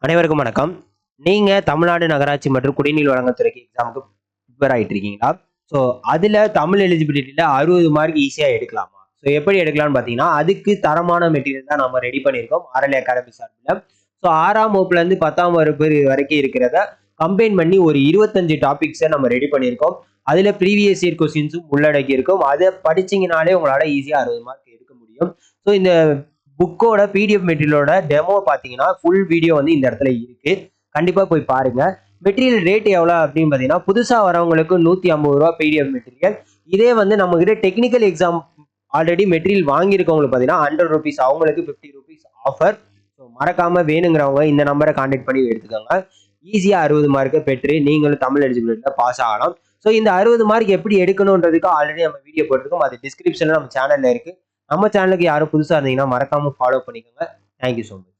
அனைவருக்கும் வணக்கம். நீங்க தமிழ்நாடு நகராட்சி மற்றும் குடிநீர் வழங்கல் துறைக்கு எக்ஸாமுக்கு ப்ரிப்பேர் ஆயிட்டு இருக்கீங்களா? ஸோ அதுல தமிழ் எலிஜிபிலிட்டில 60 மார்க் ஈஸியா எடுக்கலாமா? ஸோ எப்படி எடுக்கலாம்னு பார்த்தீங்கன்னா, அதுக்கு தரமான மெட்டீரியல் தான் நம்ம ரெடி பண்ணியிருக்கோம் ஆர்எல்ஏ அகாடமி சார்பில. ஸோ 6ஆம் வகுப்புல இருந்து 10ஆம் வகுப்பு வரைக்கும் இருக்கிறத கம்பைன் பண்ணி ஒரு 25 டாபிக்ஸை நம்ம ரெடி பண்ணியிருக்கோம். அதுல ப்ரீவியஸ் இயர் கொஸ்டின்ஸும் உள்ளடக்கி இருக்கும். அதை படிச்சீங்கனாலே உங்களால ஈஸியா 60 மார்க் எடுக்க முடியும். ஸோ இந்த புக்கோட பிடிஎஃப் மெட்டீரியலோட டெமோ பார்த்தீங்கன்னா ஃபுல் வீடியோ வந்து இந்த இடத்துல இருக்கு. கண்டிப்பா போய் பாருங்க. மெட்டீரியல் ரேட் எவ்வளோ அப்படின்னு பார்த்தீங்கன்னா, புதுசா வரவங்களுக்கு ரூ. 150 பிடிஎஃப் மெட்டீரியல். இதே வந்து நம்ம கிட்ட டெக்னிக்கல் எக்ஸாம் ஆல்ரெடி மெட்டீரியல் வாங்கியிருக்கவங்களுக்கு பார்த்தீங்கன்னா ₹100 அவங்களுக்கு ₹50 ஆஃபர். ஸோ மறக்காம வேணுங்கிறவங்க இந்த நம்பரை கான்டாக்ட் பண்ணி எடுத்துக்கோங்க. ஈஸியா 60 மார்க்கை பெற்று நீங்களும் தமிழ் எலிஜிபிலிட்டியில பாஸ் ஆகலாம். ஸோ இந்த 60 மார்க் எப்படி எடுக்கணுன்றதுக்கு ஆல்ரெடி நம்ம வீடியோ போட்டிருக்கோம். அது டிஸ்கிரிப்ஷன்ல நம்ம சேனல்ல இருக்கு. நம்ம சேனலுக்கு யாரும் புதுசா இருந்தீங்கன்னா மறக்காம ஃபாலோ பண்ணிக்கோங்க. Thank you so much.